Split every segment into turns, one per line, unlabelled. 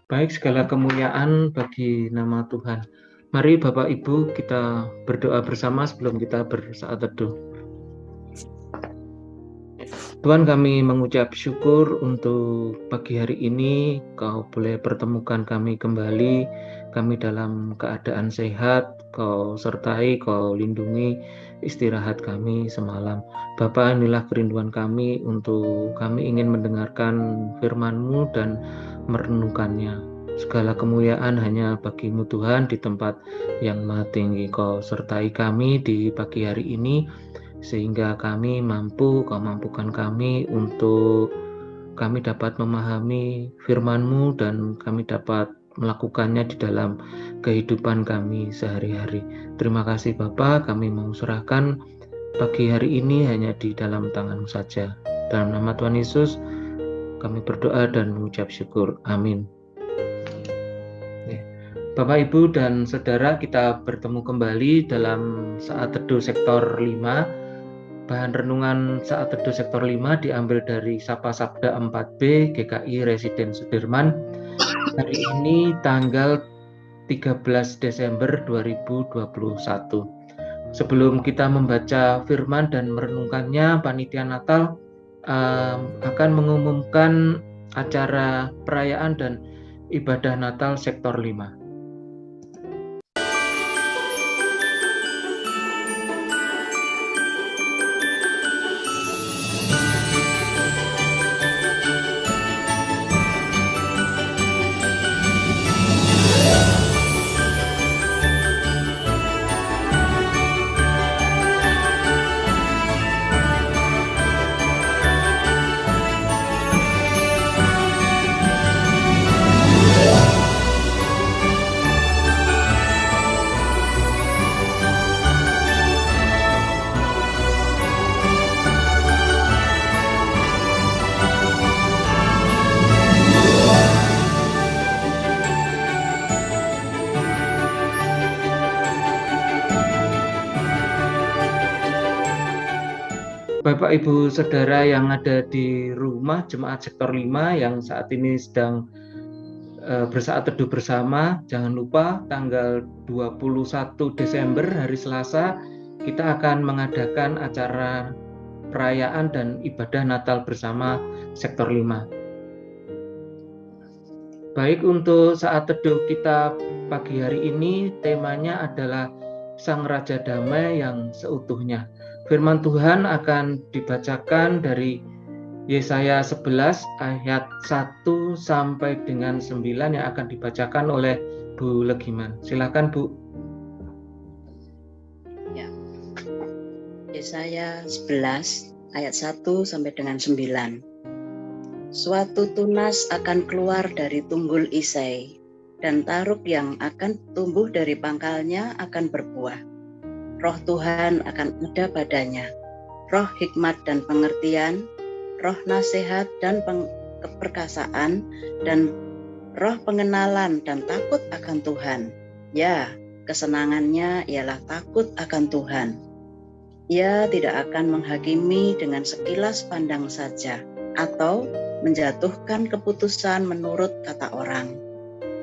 Baik, segala kemuliaan bagi nama Tuhan. Mari Bapak Ibu kita berdoa bersama sebelum kita bersaat teduh. Tuhan, kami mengucap syukur untuk pagi hari ini Kau boleh pertemukan kami kembali, kami dalam keadaan sehat, Kau sertai, Kau lindungi istirahat kami semalam. Bapa, inilah kerinduan kami untuk kami ingin mendengarkan firman-Mu dan merenungkannya. Segala kemuliaan hanya bagi-Mu Tuhan di tempat yang maha tinggi. Kau sertai kami di pagi hari ini, sehingga kami Kau mampukan kami untuk kami dapat memahami firman-Mu dan kami dapat melakukannya di dalam kehidupan kami sehari-hari. Terima kasih Bapa, kami mau serahkan pagi hari ini hanya di dalam tangan-Mu saja. Dalam nama Tuhan Yesus, kami berdoa dan mengucap syukur. Amin. Bapak, Ibu, dan Saudara, kita bertemu kembali dalam saat teduh sektor 5. Bahan renungan saat teduh sektor 5 diambil dari Sapa Sabda 4B GKI Residen Sudirman. Hari ini tanggal 13 Desember 2021. Sebelum kita membaca firman dan merenungkannya, Panitia Natal akan mengumumkan acara perayaan dan ibadah Natal sektor 5. Bapak, Ibu, Saudara yang ada di rumah, jemaat sektor 5 yang saat ini sedang bersaat teduh bersama, jangan lupa tanggal 21 Desember hari Selasa kita akan mengadakan acara perayaan dan ibadah Natal bersama sektor 5. Baik, untuk saat teduh kita pagi hari ini temanya adalah Sang Raja Damai yang seutuhnya. Firman Tuhan akan dibacakan dari Yesaya 11 ayat 1 sampai dengan 9 yang akan dibacakan oleh Bu Legiman. Silakan Bu.
Ya. Yesaya 11 ayat 1 sampai dengan 9. Suatu tunas akan keluar dari tunggul Isai, dan taruk yang akan tumbuh dari pangkalnya akan berbuah. Roh Tuhan akan ada padanya, roh hikmat dan pengertian, roh nasihat dan keperkasaan, dan roh pengenalan dan takut akan Tuhan. Ya, kesenangannya ialah takut akan Tuhan. Ia tidak akan menghakimi dengan sekilas pandang saja, atau menjatuhkan keputusan menurut kata orang.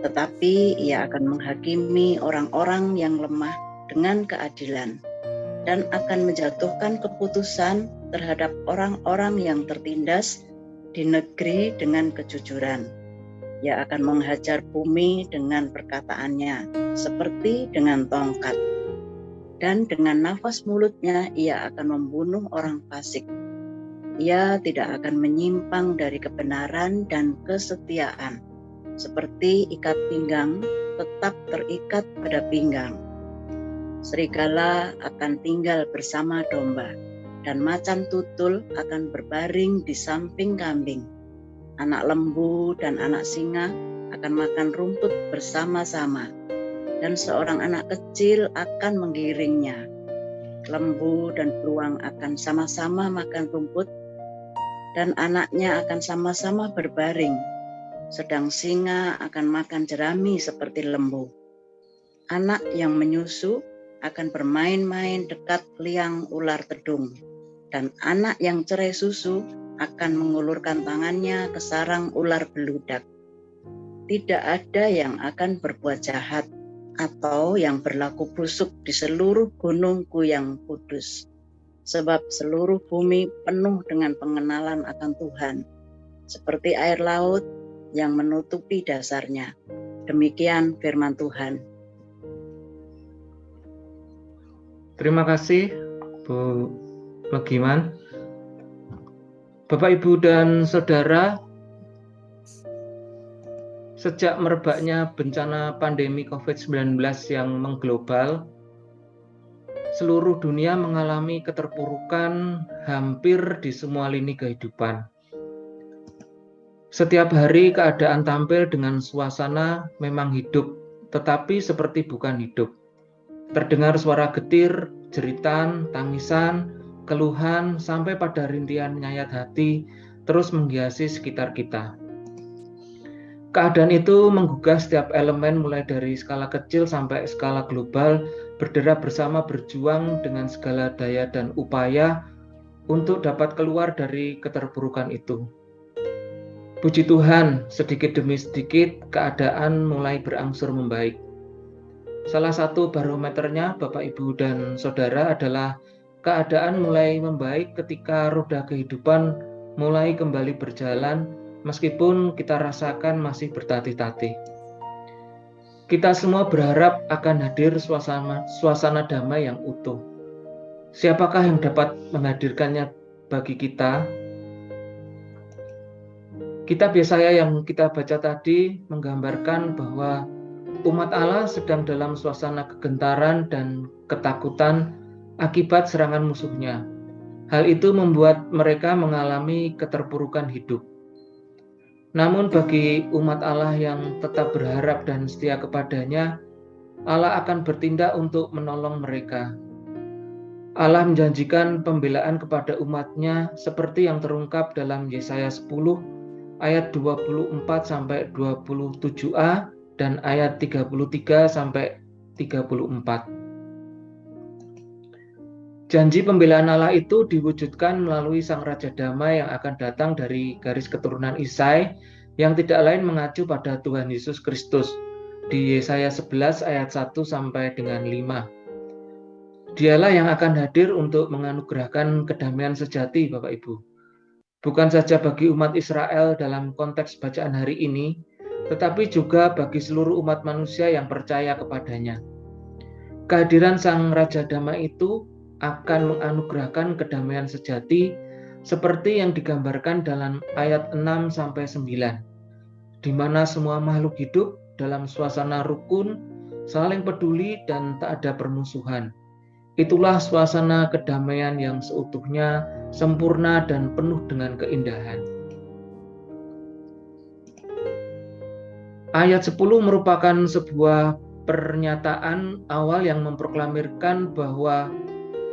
Tetapi ia akan menghakimi orang-orang yang lemah dengan keadilan, dan akan menjatuhkan keputusan terhadap orang-orang yang tertindas di negeri dengan kejujuran. Ia akan menghajar bumi dengan perkataannya, seperti dengan tongkat. Dan dengan nafas mulutnya ia akan membunuh orang fasik. Ia tidak akan menyimpang dari kebenaran dan kesetiaan. Seperti ikat pinggang, tetap terikat pada pinggang. Serigala akan tinggal bersama domba, dan macan tutul akan berbaring di samping kambing. Anak lembu dan anak singa akan makan rumput bersama-sama, dan seorang anak kecil akan menggiringnya. Lembu dan beruang akan sama-sama makan rumput, dan anaknya akan sama-sama berbaring, sedang singa akan makan jerami seperti lembu. Anak yang menyusu akan bermain-main dekat liang ular tedung, dan anak yang cerai susu akan mengulurkan tangannya ke sarang ular beludak. tidak ada yang akan berbuat jahat atau yang berlaku busuk di seluruh gunungku yang kudus. Sebab seluruh bumi penuh dengan pengenalan akan Tuhan, seperti air laut yang menutupi dasarnya. Demikian firman Tuhan.
Terima kasih, Bu Magiman. Bapak, Ibu, dan Saudara, sejak merebaknya bencana pandemi COVID-19 yang mengglobal, seluruh dunia mengalami keterpurukan hampir di semua lini kehidupan. Setiap hari keadaan tampil dengan suasana memang hidup, tetapi seperti bukan hidup. Terdengar suara getir, jeritan, tangisan, keluhan, sampai pada rintihan nyayat hati terus menghiasi sekitar kita. Keadaan itu menggugah setiap elemen mulai dari skala kecil sampai skala global, berderap bersama berjuang dengan segala daya dan upaya untuk dapat keluar dari keterpurukan itu. Puji Tuhan, sedikit demi sedikit keadaan mulai berangsur membaik. Salah satu barometernya, Bapak, Ibu, dan Saudara, adalah keadaan mulai membaik ketika roda kehidupan mulai kembali berjalan, meskipun kita rasakan masih bertatih-tatih. Kita semua berharap akan hadir suasana damai yang utuh. Siapakah yang dapat menghadirkannya bagi kita? Kitab Yesaya yang kita baca tadi menggambarkan bahwa umat Allah sedang dalam suasana kegentaran dan ketakutan akibat serangan musuhnya. Hal itu membuat mereka mengalami keterpurukan hidup. Namun bagi umat Allah yang tetap berharap dan setia kepadanya, Allah akan bertindak untuk menolong mereka. Allah menjanjikan pembelaan kepada umatnya seperti yang terungkap dalam Yesaya 10 ayat 24 sampai 27a dan ayat 33 sampai 34. Janji pembelaan Allah itu diwujudkan melalui Sang Raja Damai yang akan datang dari garis keturunan Isai yang tidak lain mengacu pada Tuhan Yesus Kristus di Yesaya 11 ayat 1 sampai dengan 5. Dialah yang akan hadir untuk menganugerahkan kedamaian sejati, Bapak Ibu. Bukan saja bagi umat Israel dalam konteks bacaan hari ini, tetapi juga bagi seluruh umat manusia yang percaya kepadanya. Kehadiran Sang Raja Damai itu akan menganugerahkan kedamaian sejati seperti yang digambarkan dalam ayat 6 sampai 9, di mana semua makhluk hidup dalam suasana rukun, saling peduli dan tak ada permusuhan. Itulah suasana kedamaian yang seutuhnya sempurna dan penuh dengan keindahan. Ayat 10 merupakan sebuah pernyataan awal yang memproklamirkan bahwa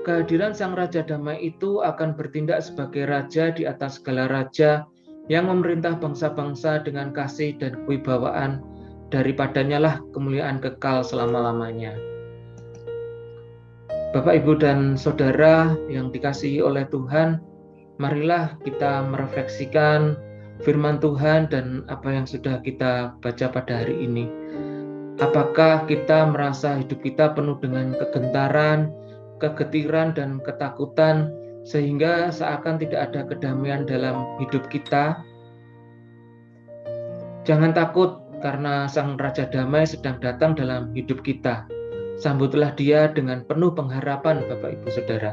kehadiran Sang Raja Damai itu akan bertindak sebagai raja di atas segala raja yang memerintah bangsa-bangsa dengan kasih dan kewibawaan. Daripadanya lah kemuliaan kekal selama-lamanya. Bapak, Ibu, dan Saudara yang dikasihi oleh Tuhan, marilah kita merefleksikan firman Tuhan dan apa yang sudah kita baca pada hari ini. Apakah kita merasa hidup kita penuh dengan kegentaran, kegetiran, dan ketakutan sehingga seakan tidak ada kedamaian dalam hidup kita? Jangan takut karena Sang Raja Damai sedang datang dalam hidup kita. Sambutlah Dia dengan penuh pengharapan, Bapak, Ibu, Saudara.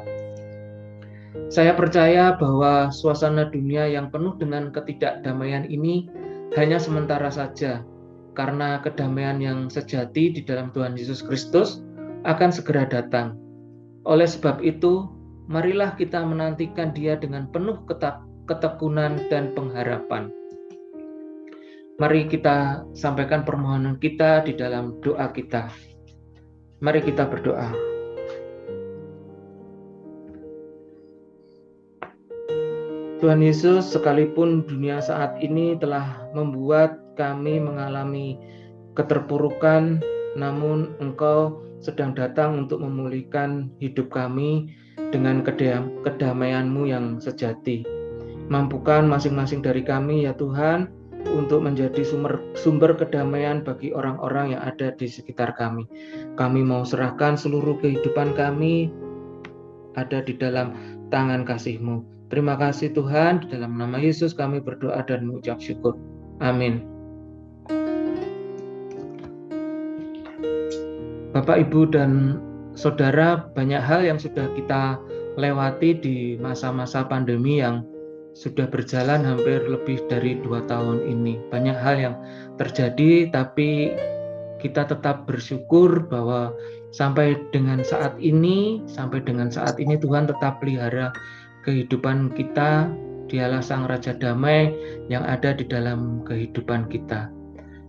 Saya percaya bahwa suasana dunia yang penuh dengan ketidakdamaian ini hanya sementara saja, karena kedamaian yang sejati di dalam Tuhan Yesus Kristus akan segera datang. Oleh sebab itu, marilah kita menantikan Dia dengan penuh ketekunan dan pengharapan. Mari kita sampaikan permohonan kita di dalam doa kita. Mari kita berdoa. Tuhan Yesus, sekalipun dunia saat ini telah membuat kami mengalami keterpurukan, namun Engkau sedang datang untuk memulihkan hidup kami dengan kedamaian-Mu yang sejati. Mampukan masing-masing dari kami, ya Tuhan, untuk menjadi sumber kedamaian bagi orang-orang yang ada di sekitar kami. Kami mau serahkan seluruh kehidupan kami ada di dalam tangan kasih-Mu. Terima kasih Tuhan, di dalam nama Yesus kami berdoa dan mengucap syukur. Amin. Bapak, Ibu, dan Saudara, banyak hal yang sudah kita lewati di masa-masa pandemi yang sudah berjalan hampir lebih dari 2 tahun ini. Banyak hal yang terjadi, tapi kita tetap bersyukur bahwa sampai dengan saat ini Tuhan tetap pelihara kehidupan kita. Dialah Sang Raja Damai yang ada di dalam kehidupan kita.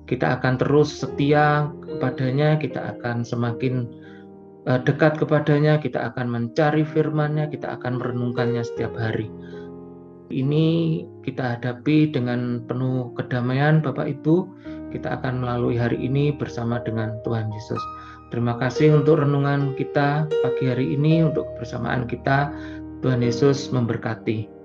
Kita akan terus setia kepadanya, kita akan semakin dekat kepadanya, kita akan mencari firman-Nya, kita akan merenungkannya setiap hari. Ini kita hadapi dengan penuh kedamaian, Bapak Ibu. Kita akan melalui hari ini bersama dengan Tuhan Yesus. Terima kasih untuk renungan kita pagi hari ini, untuk kebersamaan kita. Tuhan Yesus memberkati.